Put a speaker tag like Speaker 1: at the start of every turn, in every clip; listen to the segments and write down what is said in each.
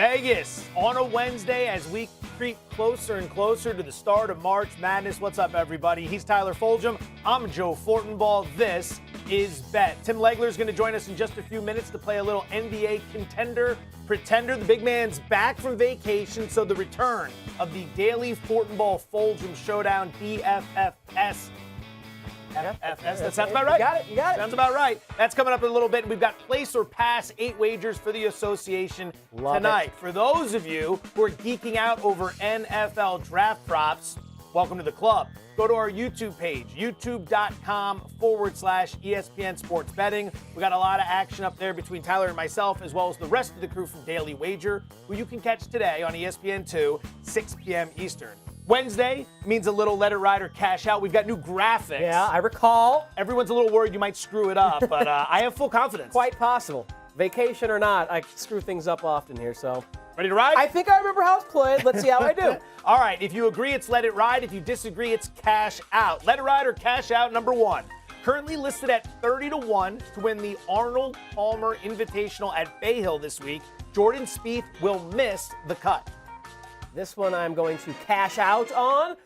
Speaker 1: Vegas on a Wednesday as we creep closer and closer to the start of March Madness. What's up, everybody? He's Tyler Fulghum. I'm Joe Fortenbaugh. This is Bet. Tim Legler is going to join us in just a few minutes to play a little NBA Contender Pretender. The big man's back from vacation, so the return of the daily Fortenbaugh-Fulghum Showdown, DFFS. FFS, that sounds about right.
Speaker 2: You got it.
Speaker 1: Sounds about right. That's coming up in a little bit. And we've got place or pass 8 wagers for the association tonight. For those of you who are geeking out over NFL draft props, welcome to the club. Go to our YouTube page, youtube.com/ESPN Sports Betting. We got a lot of action up there between Tyler and myself, as well as the rest of the crew from Daily Wager, who you can catch today on ESPN2, 6 p.m. Eastern. Wednesday means a little let it ride or cash out. We've got new graphics.
Speaker 2: Yeah, I recall.
Speaker 1: Everyone's a little worried you might screw it up, but I have full confidence.
Speaker 2: Quite possible. Vacation or not, I screw things up often here, so.
Speaker 1: Ready to ride?
Speaker 2: I think I remember how it's played. Let's see how I do.
Speaker 1: All right, if you agree, it's let it ride. If you disagree, it's cash out. Let it ride or cash out, number 1. Currently listed at 30-1 to win the Arnold Palmer Invitational at Bay Hill this week. Jordan Spieth will miss the cut.
Speaker 2: This one I'm going to cash out on.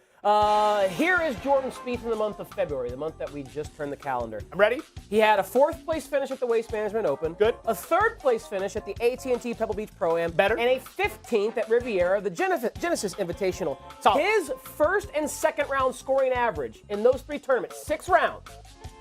Speaker 2: Here is Jordan Spieth in the month of February, the month that we just turned the calendar.
Speaker 1: I'm ready.
Speaker 2: He had a 4th place finish at the Waste Management Open.
Speaker 1: Good.
Speaker 2: A 3rd place finish at the AT&T Pebble Beach Pro-Am.
Speaker 1: Better.
Speaker 2: And a 15th at Riviera, the Genesis Invitational.
Speaker 1: Solid.
Speaker 2: His first and second round scoring average in those 3 tournaments, 6 rounds,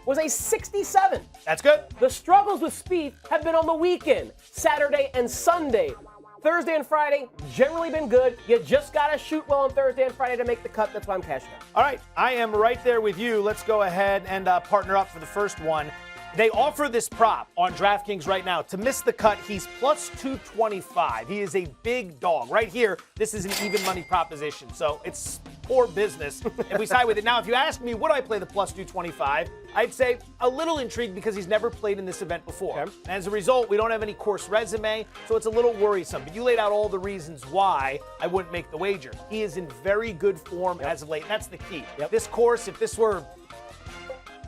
Speaker 2: was a 67.
Speaker 1: That's good.
Speaker 2: The struggles with Spieth have been on the weekend, Saturday and Sunday. Thursday and Friday, generally been good. You just got to shoot well on Thursday and Friday to make the cut. That's why I'm cashing out.
Speaker 1: All right, I am right there with you. Let's go ahead and partner up for the first one. They offer this prop on DraftKings right now. To miss the cut, he's plus 225. He is a big dog. Right here, this is an even money proposition, so it's poor business if we side with it. Now, if you ask me, would I play the plus 225? I'd say a little intrigued because he's never played in this event before. Okay. And as a result, we don't have any course resume, so it's a little worrisome. But you laid out all the reasons why I wouldn't make the wager. He is in very good form as of late. That's the key. This course, if this were,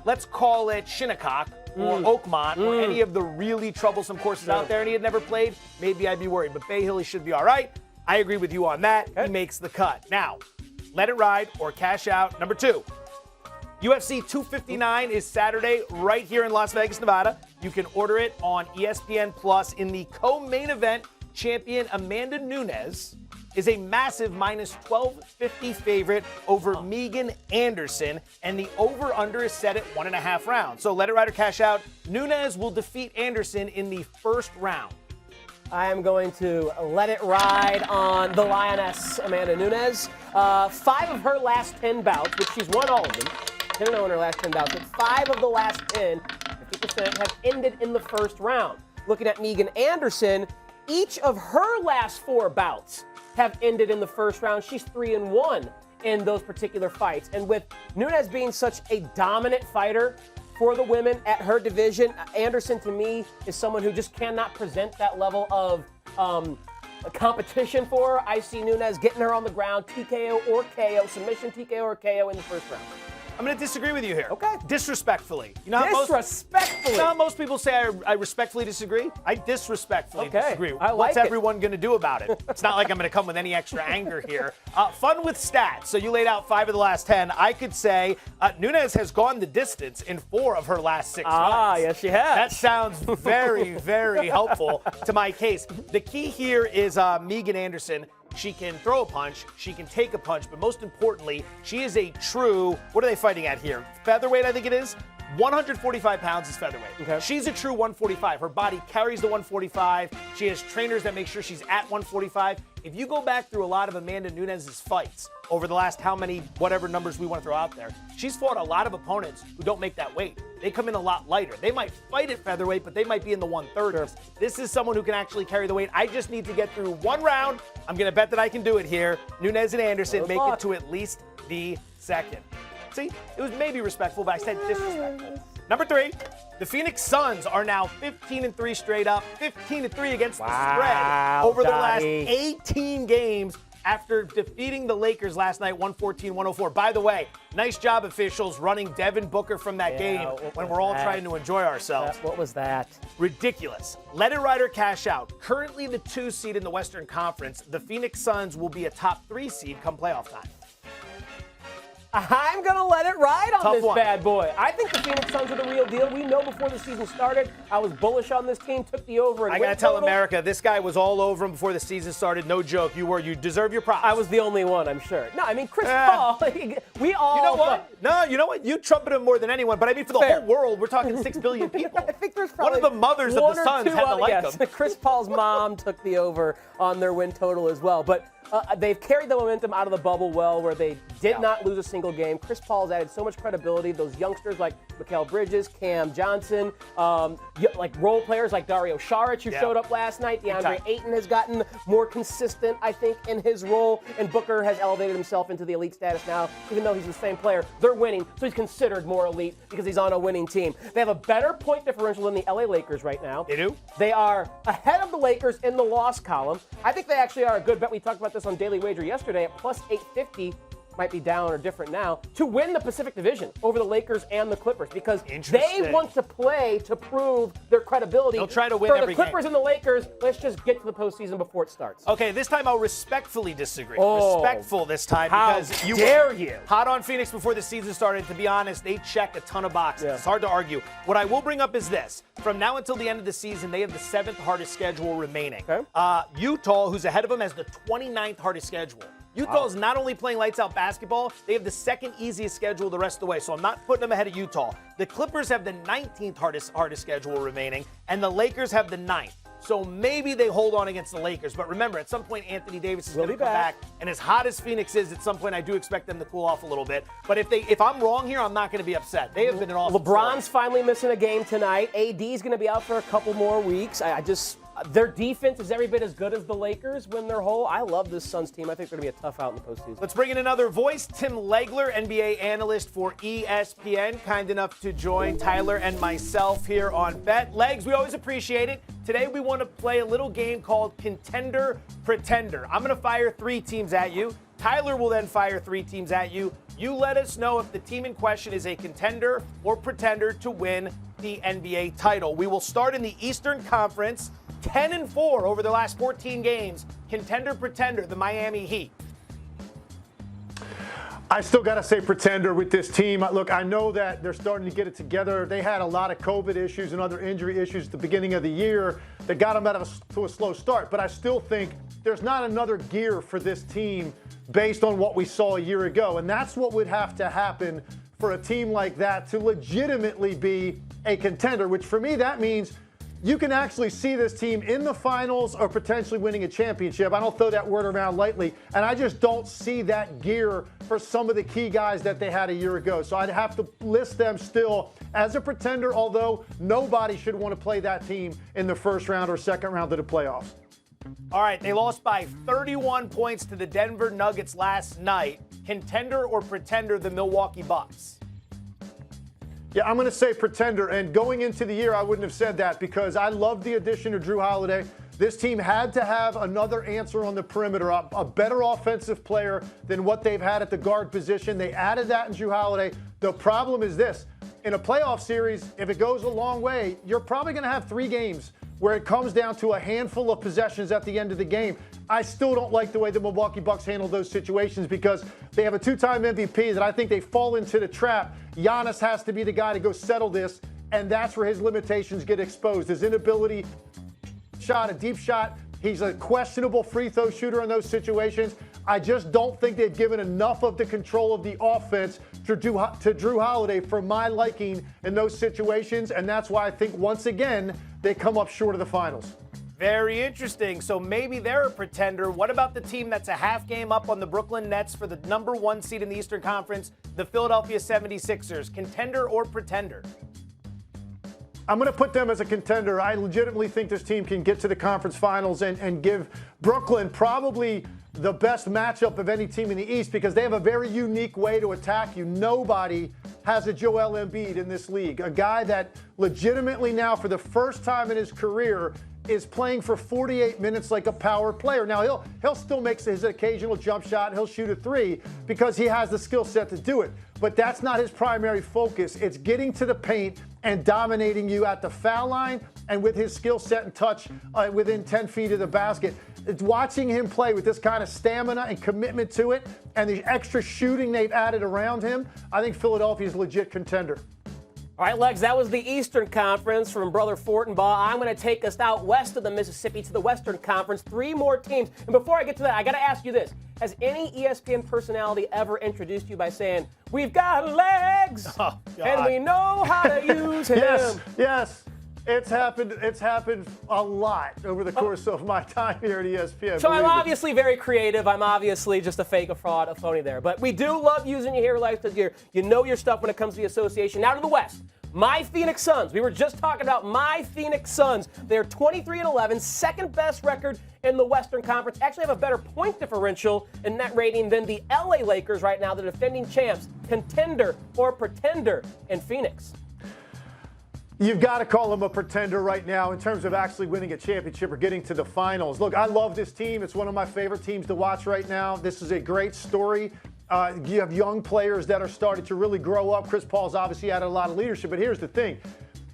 Speaker 1: let's call it Shinnecock, or Oakmont, or any of the really troublesome courses out there, and he had never played, maybe I'd be worried. But Bay Hill, he should be all right. I agree with you on that. Okay. He makes the cut. Now, let it ride or cash out. Number 2, UFC 259 is Saturday right here in Las Vegas, Nevada. You can order it on ESPN Plus. In the co-main event, champion Amanda Nunes is a massive minus 1250 favorite over Megan Anderson, and the over-under is set at 1.5 rounds. So let it ride or cash out. Nunes will defeat Anderson in the first round.
Speaker 2: I am going to let it ride on the Lioness, Amanda Nunes. 5 of her last 10 bouts, which she's won all of them, 10-0 in her last 10 bouts, but 5 of the last 10, 50%, have ended in the first round. Looking at Megan Anderson, each of her last 4 bouts have ended in the first round. She's 3-1 in those particular fights. And with Nunes being such a dominant fighter for the women at her division, Anderson to me is someone who just cannot present that level of competition for her. I see Nunes getting her on the ground, TKO or KO, submission, TKO or KO in the first round.
Speaker 1: I'm going to disagree with you here.
Speaker 2: Okay.
Speaker 1: Disrespectfully. You know how most people say I respectfully disagree? I disrespectfully disagree. What's everyone going to do about it? It's not like I'm going to come with any extra anger here. Fun with stats. So you laid out 5 of the last 10. I could say Nunes has gone the distance in 4 of her last 6 fights.
Speaker 2: Yes, she has.
Speaker 1: That sounds very, very helpful to my case. The key here is Megan Anderson. She can throw a punch, she can take a punch, but most importantly, she is a true, what are they fighting at here? Featherweight, I think it is. 145 pounds is featherweight. Okay. She's a true 145. Her body carries the 145. She has trainers that make sure she's at 145. If you go back through a lot of Amanda Nunes' fights over the last how many, whatever numbers we want to throw out there, she's fought a lot of opponents who don't make that weight. They come in a lot lighter. They might fight at featherweight, but they might be in the 130s. This is someone who can actually carry the weight. I just need to get through 1 round. I'm going to bet that I can do it here. Nunes and Anderson make it to at least the second. See, it was maybe respectful, but I said disrespectful. Number 3, the Phoenix Suns are now 15-3 straight up, 15-3 against the spread over the last 18 games after defeating the Lakers last night 114-104. By the way, nice job, officials, running Devin Booker from that game when we're all trying to enjoy ourselves.
Speaker 2: What was that?
Speaker 1: Ridiculous. Let it ride or cash out. Currently the 2 seed in the Western Conference, the Phoenix Suns will be a top 3 seed come playoff time.
Speaker 2: I'm going to let it ride on this
Speaker 1: one.
Speaker 2: bad boy. I think the Phoenix Suns are the real deal. We know before the season started, I was bullish on this team, took the over. And
Speaker 1: I got to tell America, this guy was all over him before the season started. No joke. You were. You deserve your props.
Speaker 2: I was the only one, I'm sure. No, I mean, Chris Paul, we all.
Speaker 1: You know what? No, you know what? You trumpet him more than anyone. But I mean, for the whole world, we're talking 6 billion people.
Speaker 2: I think there's probably
Speaker 1: one of the mothers of the Suns had to like him.
Speaker 2: Chris Paul's mom took the over on their win total as well. But they've carried the momentum out of the bubble well, where they did not lose a single game. Chris Paul's added so much credibility. Those youngsters like Mikal Bridges, Cam Johnson, like role players like Dario Saric, who showed up last night. DeAndre Ayton has gotten more consistent, I think, in his role. And Booker has elevated himself into the elite status now, even though he's the same player. They're winning, so he's considered more elite because he's on a winning team. They have a better point differential than the LA Lakers right now.
Speaker 1: They do?
Speaker 2: They are ahead of the Lakers in the loss column. I think they actually are a good bet. We talked about this on Daily Wager yesterday at plus 850. Might be down or different now, to win the Pacific Division over the Lakers and the Clippers, because they want to play to prove their credibility.
Speaker 1: They'll try to win
Speaker 2: For
Speaker 1: every
Speaker 2: the Clippers
Speaker 1: game.
Speaker 2: and the Lakers, let's just get to the postseason before it starts.
Speaker 1: Okay, this time I'll respectfully disagree. Respectful this time, because you
Speaker 2: dare you?
Speaker 1: Hot on Phoenix before the season started. To be honest, they check a ton of boxes. It's hard to argue. What I will bring up is this. From now until the end of the season, they have the 7th hardest schedule remaining. Utah, who's ahead of them, has the 29th hardest schedule. Utah is not only playing lights-out basketball, they have the 2nd easiest schedule the rest of the way, so I'm not putting them ahead of Utah. The Clippers have the 19th hardest schedule remaining, and the Lakers have the 9th. So maybe they hold on against the Lakers. But remember, at some point, Anthony Davis is going to come back. And as hot as Phoenix is, at some point, I do expect them to cool off a little bit. But if I'm wrong here, I'm not going to be upset. They have been an awesome
Speaker 2: LeBron's finally missing a game tonight. AD is going to be out for a couple more weeks. Their defense is every bit as good as the Lakers when they're whole. I love this Suns team. I think they're going to be a tough out in the postseason.
Speaker 1: Let's bring in another voice. Tim Legler, NBA analyst for ESPN, kind enough to join Tyler and myself here on Bet. Legs, we always appreciate it. Today we want to play a little game called Contender Pretender. I'm going to fire 3 teams at you. Tyler will then fire 3 teams at you. You let us know if the team in question is a contender or pretender to win the NBA title. We will start in the Eastern Conference. 10-4 over the last 14 games. Contender, pretender, the Miami Heat.
Speaker 3: I still got to say pretender with this team. Look, I know that they're starting to get it together. They had a lot of COVID issues and other injury issues at the beginning of the year that got them to a slow start. But I still think there's not another gear for this team based on what we saw a year ago. And that's what would have to happen for a team like that to legitimately be a contender, which for me, that means you can actually see this team in the finals or potentially winning a championship. I don't throw that word around lightly, and I just don't see that gear for some of the key guys that they had a year ago. So I'd have to list them still as a pretender, although nobody should want to play that team in the first round or second round of the playoffs.
Speaker 1: All right, they lost by 31 points to the Denver Nuggets last night. Contender or pretender, the Milwaukee Bucks?
Speaker 3: Yeah, I'm going to say pretender. And going into the year, I wouldn't have said that because I love the addition of Drew Holiday. This team had to have another answer on the perimeter, a better offensive player than what they've had at the guard position. They added that in Drew Holiday. The problem is this. In a playoff series, if it goes a long way, you're probably going to have 3 games where it comes down to a handful of possessions at the end of the game. I still don't like the way the Milwaukee Bucks handle those situations because they have a 2-time MVP that I think they fall into the trap. Giannis has to be the guy to go settle this, and that's where his limitations get exposed. His inability shot, a deep shot. He's a questionable free throw shooter in those situations. I just don't think they've given enough of the control of the offense to Drew Holiday for my liking in those situations, and that's why I think once again they come up short of the finals.
Speaker 1: Very interesting. So maybe they're a pretender. What about the team that's a half game up on the Brooklyn Nets for the number 1 seed in the Eastern Conference, the Philadelphia 76ers? Contender or pretender?
Speaker 3: I'm going to put them as a contender. I legitimately think this team can get to the conference finals and give Brooklyn probably the best matchup of any team in the East because they have a very unique way to attack you. Nobody has a Joel Embiid in this league, a guy that legitimately now for the first time in his career is playing for 48 minutes like a power player. Now, he'll still make his occasional jump shot. He'll shoot a three because he has the skill set to do it. But that's not his primary focus. It's getting to the paint and dominating you at the foul line and with his skill set and touch within 10 feet of the basket. It's watching him play with this kind of stamina and commitment to it and the extra shooting they've added around him. I think Philadelphia's a legit contender.
Speaker 2: All right, Legs, that was the Eastern Conference from Brother Fortenbaugh. I'm going to take us out west of the Mississippi to the Western Conference. 3 more teams. And before I get to that, I got to ask you this. Has any ESPN personality ever introduced you by saying, "We've got legs, and we know how to use him"?
Speaker 3: Yes. It's happened a lot over the course of my time here at ESPN.
Speaker 2: So I'm obviously very creative. I'm obviously just a fake, a fraud, a phony there. But we do love using you here, Legs, because you know your stuff when it comes to the association. Now to the West. My Phoenix Suns. We were just talking about my Phoenix Suns. They're 23-11, second best record in the Western Conference. Actually have a better point differential in net rating than the LA Lakers right now, the defending champs. Contender or pretender in Phoenix?
Speaker 3: You've got to call them a pretender right now in terms of actually winning a championship or getting to the finals. Look, I love this team. It's one of my favorite teams to watch right now. This is a great story. You have young players that are starting to really grow up. Chris Paul's obviously added a lot of leadership, but here's the thing.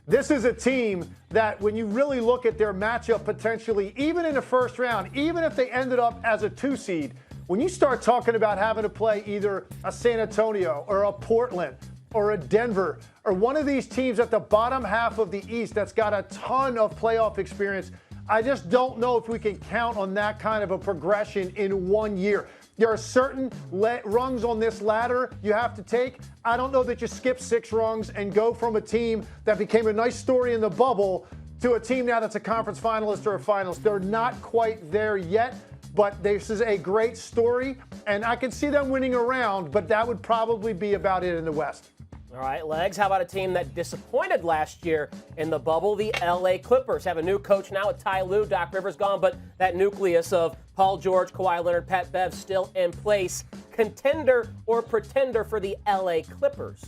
Speaker 3: This is a team that when you really look at their matchup potentially, even in the first round, even if they ended up as a 2 seed, when you start talking about having to play either a San Antonio or a Portland or a Denver or one of these teams at the bottom half of the East that's got a ton of playoff experience, I just don't know if we can count on that kind of a progression in 1 year. There are certain rungs on this ladder you have to take. I don't know that you skip 6 rungs and go from a team that became a nice story in the bubble to a team now that's a conference finalist or a finalist. They're not quite there yet, but this is a great story, and I can see them winning a round, but that would probably be about it in the West.
Speaker 2: All right, Legs, how about a team that disappointed last year in the bubble? The LA Clippers have a new coach now with Ty Lue. Doc Rivers gone, but that nucleus of Paul George, Kawhi Leonard, Pat Bev still in place. Contender or pretender for the LA Clippers?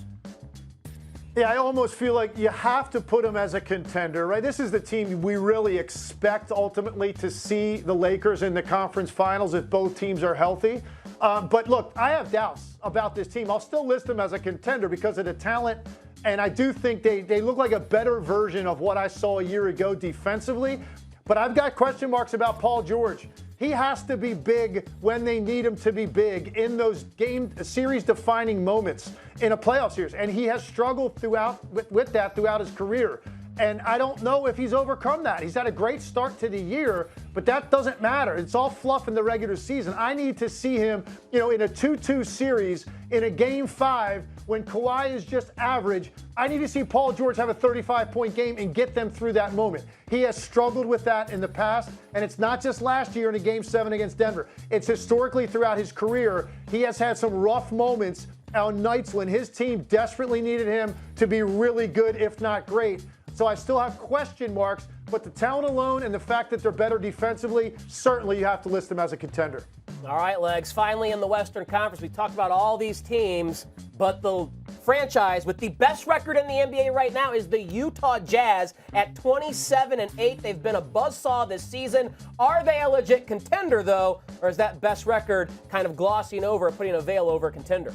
Speaker 3: Yeah, I almost feel like you have to put them as a contender, right? This is the team we really expect ultimately to see the Lakers in the conference finals if both teams are healthy. But look, I have doubts about this team. I'll still list them as a contender because of the talent, and I do think they look like a better version of what I saw a year ago defensively. But I've got question marks about Paul George. He has to be big when they need him to be big in those series-defining moments in a playoff series, and he has struggled with that throughout his career. And I don't know if he's overcome that. He's had a great start to the year, but that doesn't matter. It's all fluff in the regular season. I need to see him, in a 2-2 series, in a Game 5, when Kawhi is just average. I need to see Paul George have a 35-point game and get them through that moment. He has struggled with that in the past, and it's not just last year in a Game 7 against Denver. It's historically throughout his career. He has had some rough moments on nights when his team desperately needed him to be really good, if not great. So I still have question marks, but the talent alone and the fact that they're better defensively, certainly you have to list them as a contender.
Speaker 2: All right, Legs. Finally, in the Western Conference, we talked about all these teams, but the franchise with the best record in the NBA right now is the Utah Jazz at 27-8. They've been a buzzsaw this season. Are they a legit contender, though, or is that best record kind of glossing over, putting a veil over a contender?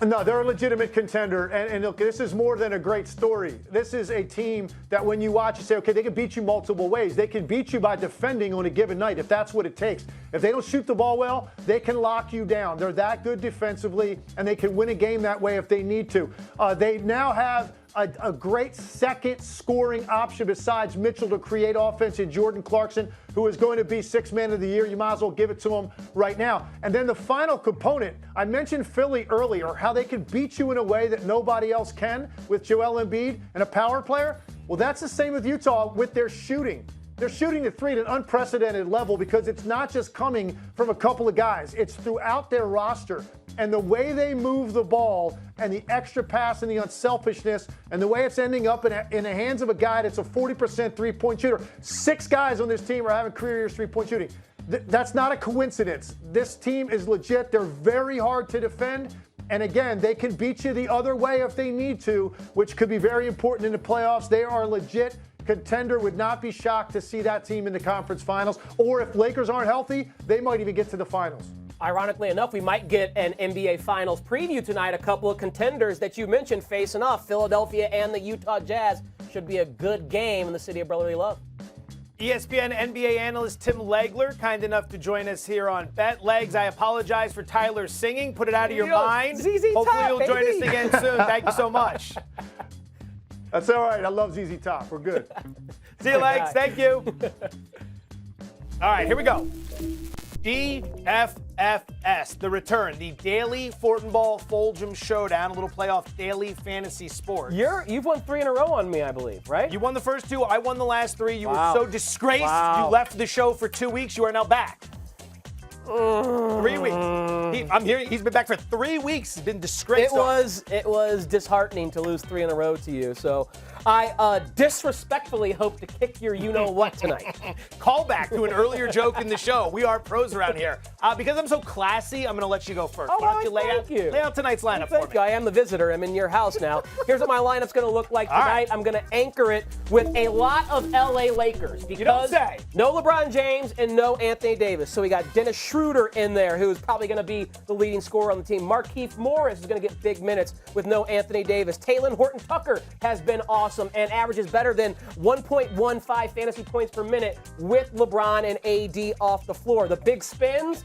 Speaker 3: No, they're a legitimate contender, and look, this is more than a great story. This is a team that when you watch, you say, okay, they can beat you multiple ways. They can beat you by defending on a given night, if that's what it takes. If they don't shoot the ball well, they can lock you down. They're that good defensively, and they can win a game that way if they need to. They now have a great second scoring option besides Mitchell to create offense in Jordan Clarkson, who is going to be Sixth Man of the Year. You might as well give it to him right now. And then the final component, I mentioned Philly earlier, how they can beat you in a way that nobody else can with Joel Embiid and a power player. Well, that's the same with Utah with their shooting. They're shooting the three at an unprecedented level because it's not just coming from a couple of guys. It's throughout their roster. And the way they move the ball and the extra pass and the unselfishness and the way it's ending up in the hands of a guy that's a 40% three-point shooter. 6 guys on this team are having career years three-point shooting. That's not a coincidence. This team is legit. They're very hard to defend. And again, they can beat you the other way if they need to, which could be very important in the playoffs. They are a legit Contender would not be shocked to see that team in the conference finals. Or if Lakers aren't healthy, they might even get to the finals.
Speaker 2: Ironically enough, we might get an NBA Finals preview tonight. A couple of contenders that you mentioned facing off, Philadelphia and the Utah Jazz. Should be a good game in the city of brotherly love.
Speaker 1: ESPN NBA analyst Tim Legler, kind enough to join us here on Bet. Legs, I apologize for Tyler's singing. Put it out of your mind.
Speaker 2: ZZ
Speaker 1: Hopefully
Speaker 2: Top,
Speaker 1: you'll join us
Speaker 2: baby.
Speaker 1: again soon. Thank you so much.
Speaker 3: That's all right. I love ZZ Top. We're good.
Speaker 1: See you, Legs. Thank you. All right, here we go. DFFS, the return, the daily Fortenbaugh Fulghum showdown, a little playoff daily fantasy sport.
Speaker 2: You've won 3 in a row on me, I believe, right?
Speaker 1: You won the first 2. I won the last 3. You
Speaker 2: Wow.
Speaker 1: were so disgraced.
Speaker 2: Wow.
Speaker 1: You left the show for 2 weeks. You are now back. 3 weeks. I'm hearing he's been back for 3 weeks. He's been disgraced.
Speaker 2: It was disheartening to lose 3 in a row to you. So I disrespectfully hope to kick your you-know-what tonight.
Speaker 1: Call back to an earlier joke in the show. We are pros around here. Because I'm so classy, I'm going to let you go first.
Speaker 2: Oh,
Speaker 1: Why don't you
Speaker 2: thank you.
Speaker 1: lay out tonight's lineup for
Speaker 2: Thank
Speaker 1: me?
Speaker 2: you. I am the visitor. I'm in your house now. Here's what my lineup's going to look like
Speaker 1: All
Speaker 2: tonight.
Speaker 1: right.
Speaker 2: I'm going to anchor it with a lot of LA Lakers
Speaker 1: don't
Speaker 2: because
Speaker 1: say.
Speaker 2: no LeBron James and no Anthony Davis. So we got Dennis Schroeder in there, who is probably going to be the leading scorer on the team. Markieff Morris is going to get big minutes with no Anthony Davis. Taylor Horton-Tucker has been awesome and averages better than 1.15 fantasy points per minute with LeBron and AD off the floor. The big spins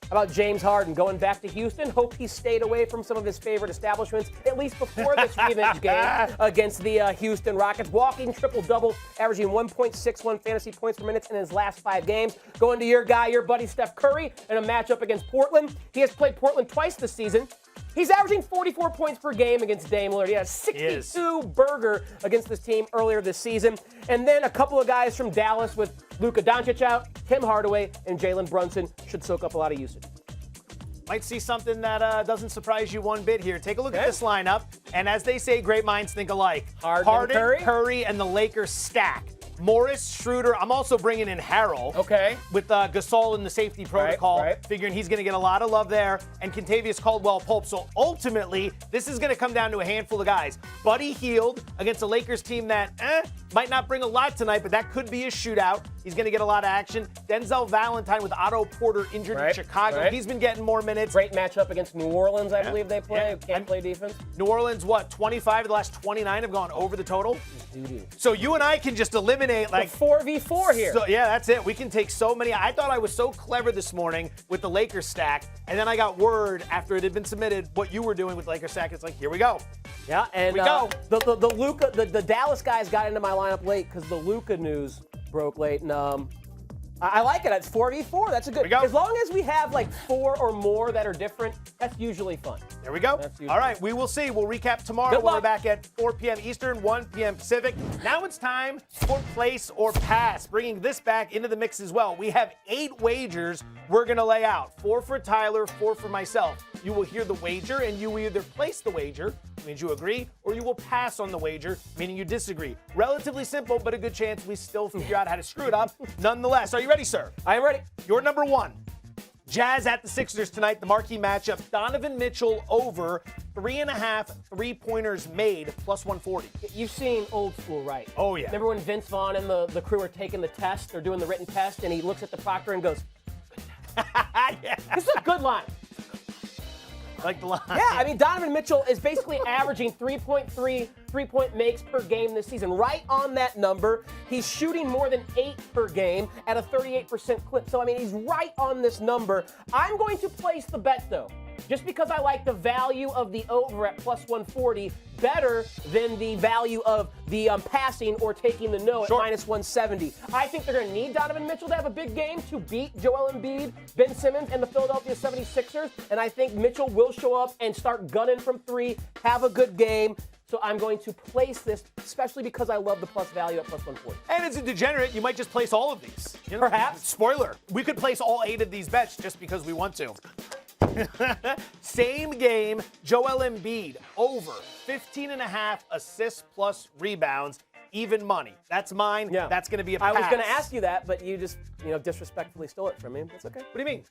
Speaker 2: about James Harden going back to Houston. Hope he stayed away from some of his favorite establishments, at least before this revenge game against the Houston Rockets. Walking triple-double, averaging 1.61 fantasy points per minute in his last 5 games. Going to your guy, your buddy Steph Curry, in a matchup against Portland. He has played Portland twice this season. He's averaging 44 points per game against Dame Lillard. He had a 62 burger against this team earlier this season. And then a couple of guys from Dallas with Luka Doncic out, Tim Hardaway, and Jalen Brunson should soak up a lot of usage.
Speaker 1: Might see something that doesn't surprise you one bit here. Take a look at this lineup, and as they say, great minds think alike.
Speaker 2: Harden,
Speaker 1: Curry, and the Lakers stack. Morris, Schroeder. I'm also bringing in Harrell.
Speaker 2: Okay.
Speaker 1: With Gasol in the safety protocol.
Speaker 2: right.
Speaker 1: Figuring he's going to get a lot of love there. And Kentavious Caldwell-Pope. So ultimately, this is going to come down to a handful of guys. Buddy Hield against a Lakers team that might not bring a lot tonight, but that could be a shootout. He's going to get a lot of action. Denzel Valentine with Otto Porter injured in Chicago.
Speaker 2: Right.
Speaker 1: He's been getting more minutes.
Speaker 2: Great matchup against New Orleans, I believe they play. Can't play defense.
Speaker 1: New Orleans, 25 of the last 29 have gone over the total.
Speaker 2: Doo-doo.
Speaker 1: So you and I can just eliminate like
Speaker 2: 4v4 here.
Speaker 1: So, yeah, that's it. We can take so many. I thought I was so clever this morning with the Lakers stack, and then I got word after it had been submitted what you were doing with Lakers stack. It's like, here we go.
Speaker 2: Yeah, and
Speaker 1: we go.
Speaker 2: The Dallas guys got into my lineup late because the Luka news broke late, and I like it. It's 4v4. That's a good.
Speaker 1: we go.
Speaker 2: As long as we have like 4 or more that are different, that's usually fun.
Speaker 1: There we go. All right, we will see. We'll recap tomorrow
Speaker 2: Good
Speaker 1: when we're
Speaker 2: luck.
Speaker 1: back at 4 p.m. Eastern, 1 p.m. Pacific. Now it's time for Place or Pass, bringing this back into the mix as well. We have 8 wagers we're going to lay out. 4 for Tyler, 4 for myself. You will hear the wager, and you will either place the wager, means you agree, or you will pass on the wager, meaning you disagree. Relatively simple, but a good chance we still figure out how to screw it up. Nonetheless, are you ready, sir?
Speaker 2: I am ready.
Speaker 1: Your number 1. Jazz at the Sixers tonight, the marquee matchup. Donovan Mitchell over 3.5 3-pointers made, plus 140.
Speaker 2: You've seen old school, right?
Speaker 1: Oh, yeah.
Speaker 2: Remember when Vince Vaughn and the crew are taking the test, they're doing the written test, and he looks at the proctor and goes,
Speaker 1: Yeah.
Speaker 2: this is a good line.
Speaker 1: I like the line.
Speaker 2: Yeah, I mean, Donovan Mitchell is basically averaging 3.3 3-point makes per game this season. Right on that number. He's shooting more than 8 per game at a 38% clip. So, I mean, he's right on this number. I'm going to place the bet, though, just because I like the value of the over at plus 140 better than the value of the passing or taking the no at minus 170. I think they're going to need Donovan Mitchell to have a big game to beat Joel Embiid, Ben Simmons, and the Philadelphia 76ers. And I think Mitchell will show up and start gunning from 3, have a good game. So I'm going to place this, especially because I love the plus value at plus 140.
Speaker 1: And as a degenerate, you might just place all of these. You know?
Speaker 2: Perhaps.
Speaker 1: Spoiler. We could place all 8 of these bets just because we want to. Same game, Joel Embiid over 15.5 assists plus rebounds, even money. That's mine.
Speaker 2: Yeah.
Speaker 1: That's going to be a pass.
Speaker 2: I was going to ask you that, but you just, disrespectfully stole it from me. That's okay.
Speaker 1: What do you mean?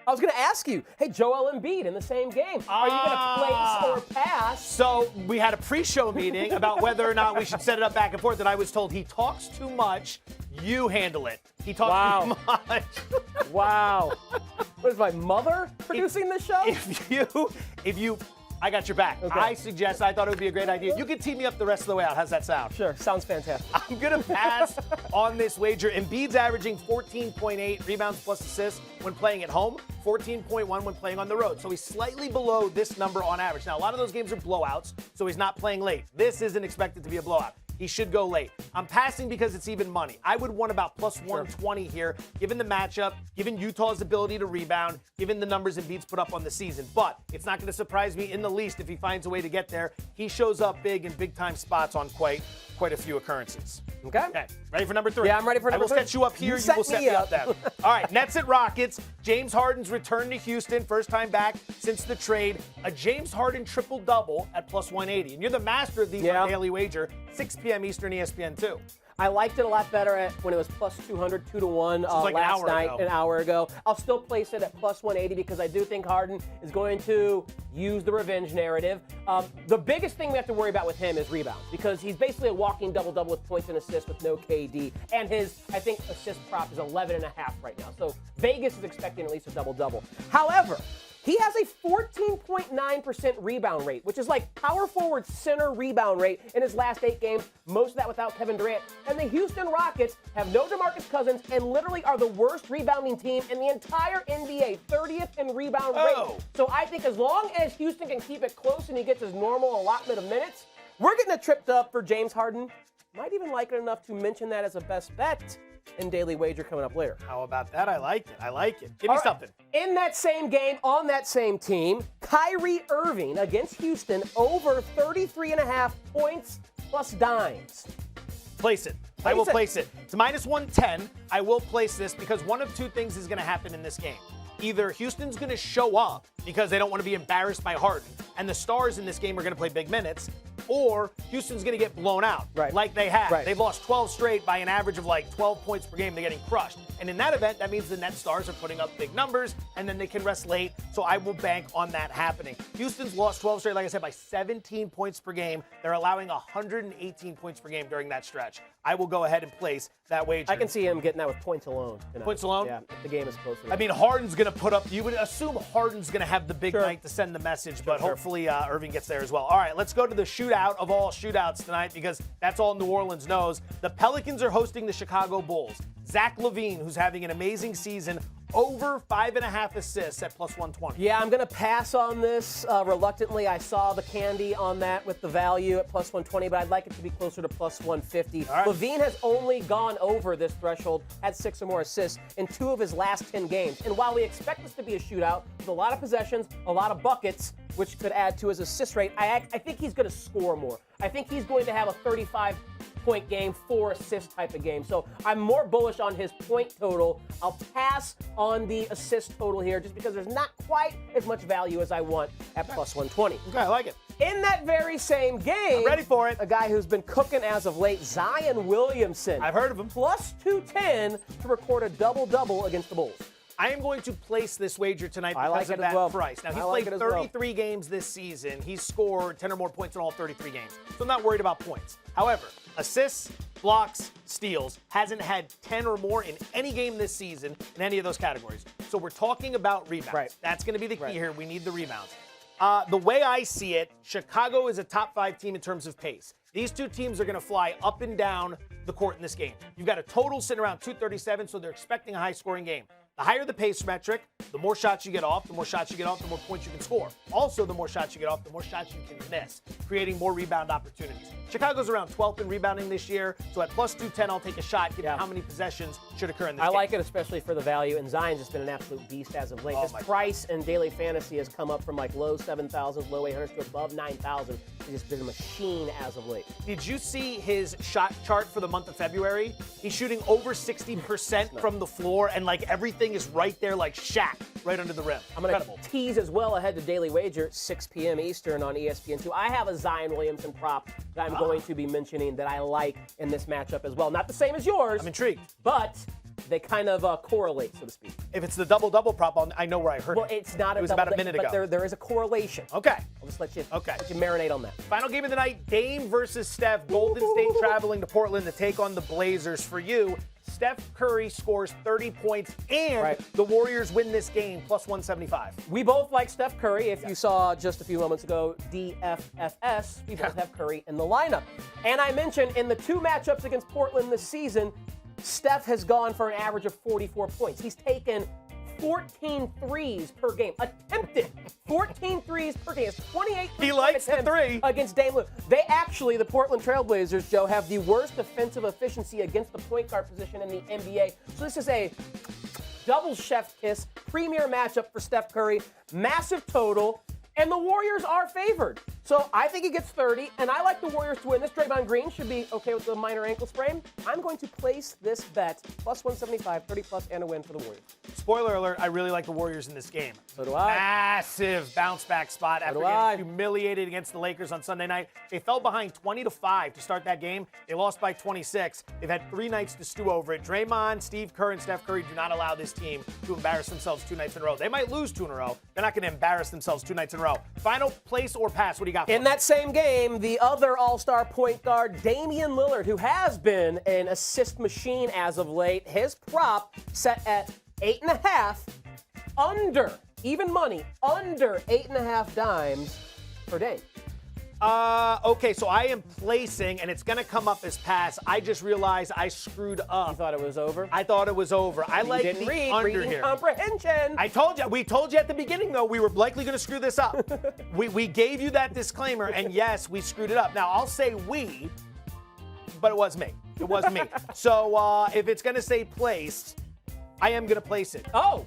Speaker 2: I was going to ask you, hey, Joel Embiid in the same game. Are you going to place or pass?
Speaker 1: So we had a pre-show meeting about whether or not we should set it up back and forth, and I was told he talks too much. You handle it. He talks too much.
Speaker 2: Wow. What is my mother producing this show?
Speaker 1: If you, I got your back.
Speaker 2: Okay.
Speaker 1: I thought it would be a great idea. You can tee me up the rest of the way out. How's that sound?
Speaker 2: Sure, sounds fantastic.
Speaker 1: I'm going to pass on this wager. Embiid's averaging 14.8 rebounds plus assists when playing at home, 14.1 when playing on the road. So he's slightly below this number on average. Now, a lot of those games are blowouts, so he's not playing late. This isn't expected to be a blowout. He should go late. I'm passing because it's even money. I would want about plus 120 here, given the matchup, given Utah's ability to rebound, given the numbers Embiid's put up on the season. But it's not going to surprise me in the least if he finds a way to get there. He shows up big in big-time spots on quite a few occurrences.
Speaker 2: Okay.
Speaker 1: Ready for number 3?
Speaker 2: Yeah, I'm ready for number 3.
Speaker 1: I will set you up here. You will set me up then. All right, Nets at Rockets. James Harden's return to Houston, first time back since the trade. A James Harden triple-double at plus 180. And you're the master of these on Daily Wager, 6 p.m. Eastern, ESPN 2.
Speaker 2: I liked it a lot better when it was plus 200, 2-1 last night, an hour ago. I'll still place it at plus 180 because I do think Harden is going to use the revenge narrative. The biggest thing we have to worry about with him is rebounds because he's basically a walking double-double with points and assists with no KD. And his, I think, assist prop is 11.5 right now. So Vegas is expecting at least a double-double. However, he has a 14.9% rebound rate, which is like power forward center rebound rate in his last 8 games, most of that without Kevin Durant. And the Houston Rockets have no DeMarcus Cousins and literally are the worst rebounding team in the entire NBA, 30th in rebound rate. So I think as long as Houston can keep it close and he gets his normal allotment of minutes, we're getting it tripped up for James Harden. Might even like it enough to mention that as a best bet in Daily Wager coming up later.
Speaker 1: How about that? I like it. Give me something.
Speaker 2: In that same game, on that same team, KYRIE Irving against Houston over 33.5 points plus dimes.
Speaker 1: Place it. I will place it. It's minus 110. I will place this because one of two things is going to happen in this game. Either Houston's going to show up because they don't want to be embarrassed by Harden, and the stars in this game are going to play big minutes, or Houston's going to get blown out like they have. They've lost 12 straight by an average of like 12 points per game. They're getting crushed. And in that event, that means the net stars are putting up big numbers, and then they can rest late. So I will bank on that happening. Houston's lost 12 straight, like I said, by 17 points per game. They're allowing 118 points per game during that stretch. I will go ahead and place that wager.
Speaker 2: I can see him getting that with points alone.
Speaker 1: Points alone?
Speaker 2: Yeah, if the game is closer.
Speaker 1: I mean, Harden's going to put up, you would assume Harden's going to have the big night to send the message, but hopefully Irving gets there as well. All right, let's go to the shootout of all shootouts tonight because that's all New Orleans knows. The Pelicans are hosting the Chicago Bulls. Zach LaVine, who's having an amazing season, over 5.5 assists at plus 120.
Speaker 2: Yeah, I'm going to pass on this reluctantly. I saw the candy on that with the value at plus 120, but I'd like it to be closer to plus 150. Right. LaVine has only gone over this threshold, had 6 or more assists in 2 of his last 10 games. And while we expect this to be a shootout with a lot of possessions, a lot of buckets, which could add to his assist rate, I think he's going to score more. I think he's going to have a 35-point game, 4 assist type of game. So I'm more bullish on his point total. I'll pass on the assist total here just because there's not quite as much value as I want at plus 120.
Speaker 1: Okay, I like it.
Speaker 2: In that very same game,
Speaker 1: I'm ready for it.
Speaker 2: A guy who's been cooking as of late, Zion Williamson.
Speaker 1: I've heard of him.
Speaker 2: Plus 210 to record a double-double against the Bulls.
Speaker 1: I am going to place this wager tonight because of that price. Now, he's played 33 games this season. He's scored 10 or more points in all 33 games. So I'm not worried about points. However, assists, blocks, steals, hasn't had 10 or more in any game this season in any of those categories. So we're talking about rebounds. That's going to be the key here. We need the rebounds. The way I see it, Chicago is a top 5 team in terms of pace. These two teams are going to fly up and down the court in this game. You've got a total sitting around 237, so they're expecting a high-scoring game. The higher the pace metric, the more shots you get off. The more shots you get off, the more points you can score. Also, the more shots you get off, the more shots you can miss, creating more rebound opportunities. Chicago's around 12th in rebounding this year, so at plus 210, I'll take a shot, given how many possessions should occur in this game.
Speaker 2: I like it, especially for the value, and Zion's just been an absolute beast as of late. His price in daily fantasy has come up from like low 7,000s, low 800s to above 9,000. He's just been a machine as of late.
Speaker 1: Did you see his shot chart for the month of February? He's shooting over 60% from the floor, and like everything is right there like Shaq, right under the rim.
Speaker 2: I'm going to tease as well ahead to Daily Wager, 6 p.m. Eastern on ESPN2. I have a Zion Williamson prop that I'm going to be mentioning that I like in this matchup as well. Not the same as yours.
Speaker 1: I'm intrigued.
Speaker 2: But They kind of correlate, so to speak.
Speaker 1: If it's the double-double prop, I know where I heard
Speaker 2: Well,
Speaker 1: it.
Speaker 2: it's not.
Speaker 1: It was about a minute ago.
Speaker 2: But there is a correlation.
Speaker 1: Okay.
Speaker 2: I'll just let you
Speaker 1: Okay.
Speaker 2: marinate on that.
Speaker 1: Final game of the night, Dame versus Steph. Golden State traveling to Portland to take on the Blazers. For you, Steph Curry scores 30 points, and the Warriors win this game, plus 175.
Speaker 2: We both like Steph Curry. If you saw just a few moments ago, DFFS, we both have Curry in the lineup. And I mentioned in the 2 matchups against Portland this season, Steph has gone for an average of 44 points. He's taken 14 threes per game. Attempted 14 threes per game. It's 28
Speaker 1: He likes the three.
Speaker 2: against Dame Lillard. They actually, the Portland Trailblazers, Joe, have the worst defensive efficiency against the point guard position in the NBA. So this is a double chef kiss, premier matchup for Steph Curry. Massive total. And the Warriors are favored. So I think he gets 30, and I like the Warriors to win this. Draymond Green should be okay with the minor ankle sprain. I'm going to place this bet, plus 175, 30 plus, and a win for the Warriors.
Speaker 1: Spoiler alert, I really like the Warriors in this game.
Speaker 2: So do I.
Speaker 1: Massive bounce back spot after getting humiliated against the Lakers on Sunday night. They fell behind 20-5 to start that game. They lost by 26. They've had 3 nights to stew over it. Draymond, Steve Kerr, and Steph Curry do not allow this team to embarrass themselves 2 nights in a row. They might lose 2 in a row. They're not going to embarrass themselves 2 nights in a row. Final place or pass, what do you got for
Speaker 2: In that same game, the other all-star point guard, Damian Lillard, who has been an assist machine as of late, his prop set at 8.5, under, even money, under 8.5 dimes per day.
Speaker 1: Okay, so I am placing, and it's going to come up as pass. I just realized I screwed up.
Speaker 2: You thought it was over?
Speaker 1: I thought it was over. I like
Speaker 2: didn't
Speaker 1: the
Speaker 2: read.
Speaker 1: under
Speaker 2: Reading
Speaker 1: here.
Speaker 2: comprehension.
Speaker 1: I told you. We told you at the beginning, though, we were likely going to screw this up. we gave you that disclaimer, and yes, we screwed it up. Now, I'll say we, but it was me. It was me. So if it's going to say placed, I am going to place it.
Speaker 2: Oh.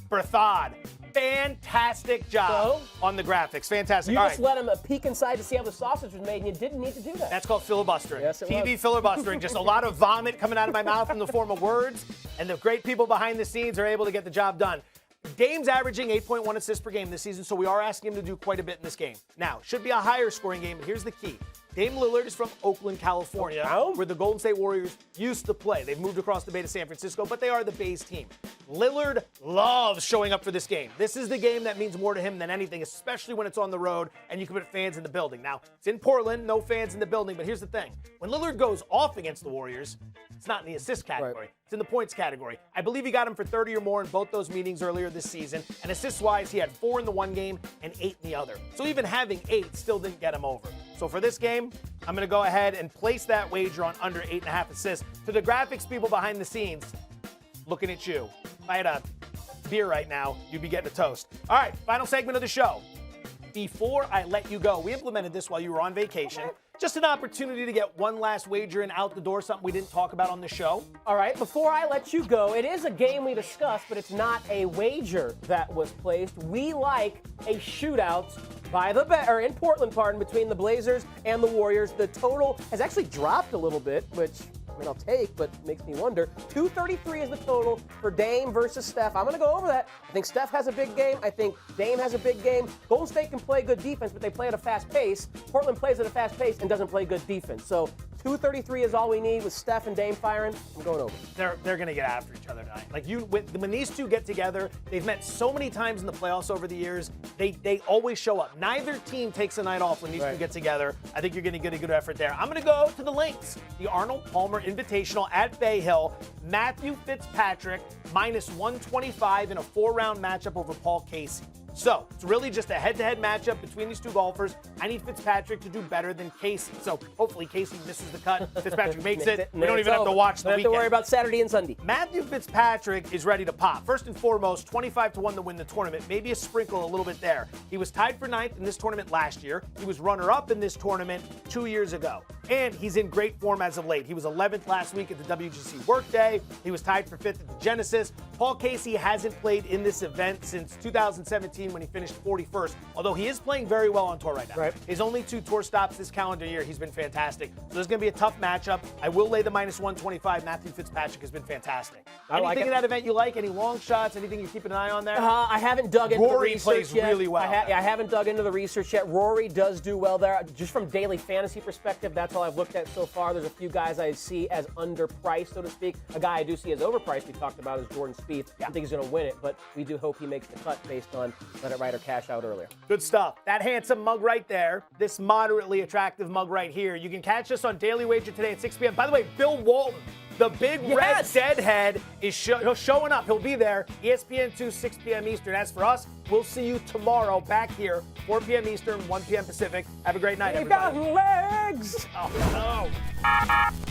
Speaker 1: Berthad. Fantastic job on the graphics. Fantastic.
Speaker 2: You
Speaker 1: All
Speaker 2: just
Speaker 1: right.
Speaker 2: let him peek inside to see how the sausage was made, and you didn't need to do that.
Speaker 1: That's called filibustering.
Speaker 2: Yes, it
Speaker 1: TV
Speaker 2: was.
Speaker 1: filibustering. Just a lot of vomit coming out of my mouth in the form of words, and the great people behind the scenes are able to get the job done. Dame's averaging 8.1 assists per game this season, so we are asking him to do quite a bit in this game. Now, should be a higher scoring game, but here's the key. Dame Lillard is from Oakland, California, where the Golden State Warriors used to play. They've moved across the bay to San Francisco, but they are the Bay's team. Lillard loves showing up for this game. This is the game that means more to him than anything, especially when it's on the road and you can put fans in the building. Now, it's in Portland, no fans in the building, but here's the thing. When Lillard goes off against the Warriors, it's not in the assist category.
Speaker 2: Right.
Speaker 1: It's in the points category. I believe he got him for 30 or more in both those meetings earlier this season. And assists-wise, he had 4 in the one game and 8 in the other. So even having 8 still didn't get him over. So for this game, I'm going to go ahead and place that wager on under 8.5 assists. To the graphics people behind the scenes, looking at you. If I had a beer right now, you'd be getting a toast. All right, final segment of the show. Before I let you go, we implemented this while you were on vacation. Just an opportunity to get one last wager in out the door, something we didn't talk about on the show.
Speaker 2: All right, before I let you go, it is a game we discussed, but it's not a wager that was placed. We like a shootout by the or in Portland, between the Blazers and the Warriors. The total has actually dropped a little bit, which I'll take, but makes me wonder. 233 is the total for Dame versus Steph. I'm going to go over that. I think Steph has a big game. I think Dame has a big game. Golden State can play good defense, but they play at a fast pace. Portland plays at a fast pace and doesn't play good defense. So 233 is all we need with Steph and Dame firing. I'm going over.
Speaker 1: They're going to get after each other tonight. Like when these two get together, they've met so many times in the playoffs over the years. They always show up. Neither team takes a night off when these two get together. I think you're going to get a good effort there. I'm going to go to the links. The Arnold Palmer Invitational at Bay Hill. Matthew Fitzpatrick minus 125 in a 4-round matchup over Paul Casey. So it's really just a head-to-head matchup between these two golfers. I need Fitzpatrick to do better than Casey. So hopefully Casey misses the cut. Fitzpatrick makes it. We don't even have to watch the weekend.
Speaker 2: Don't have to worry about Saturday and Sunday.
Speaker 1: Matthew Fitzpatrick is ready to pop. First and foremost, 25-1 to win the tournament. Maybe a sprinkle a little bit there. He was tied for 9th in this tournament last year. He was runner-up in this tournament 2 years ago. And he's in great form as of late. He was 11th last week at the WGC Workday. He was tied for 5th at the Genesis. Paul Casey hasn't played in this event since 2017 when he finished 41st, although he is playing very well on tour right now.
Speaker 2: Right.
Speaker 1: His only 2 tour stops this calendar year, he's been fantastic. So there's going to be a tough matchup. I will lay the minus 125. Matthew Fitzpatrick has been fantastic. Anything in that event you like? Any long shots? Anything you're keeping an eye on there?
Speaker 2: I haven't dug into
Speaker 1: Rory
Speaker 2: the research
Speaker 1: plays
Speaker 2: yet.
Speaker 1: really well.
Speaker 2: I haven't dug into the research yet. Rory does do well there. Just from daily fantasy perspective, that's intel I've looked at so far, there's a few guys I see as underpriced, so to speak. A guy I do see as overpriced we talked about is Jordan Spieth. I think he's going to win it, but we do hope he makes the cut based on Let It Ride or cash out earlier.
Speaker 1: Good stuff. That handsome mug right there, this moderately attractive mug right here. You can catch us on Daily Wager today at 6 p.m. By the way, Bill Walton, the big red deadhead, is showing up. He'll be there, ESPN 2, 6 p.m. Eastern. As for us, we'll see you tomorrow back here, 4 p.m. Eastern, 1 p.m. Pacific. Have a great night, everybody.
Speaker 2: Legs!
Speaker 1: Oh, no.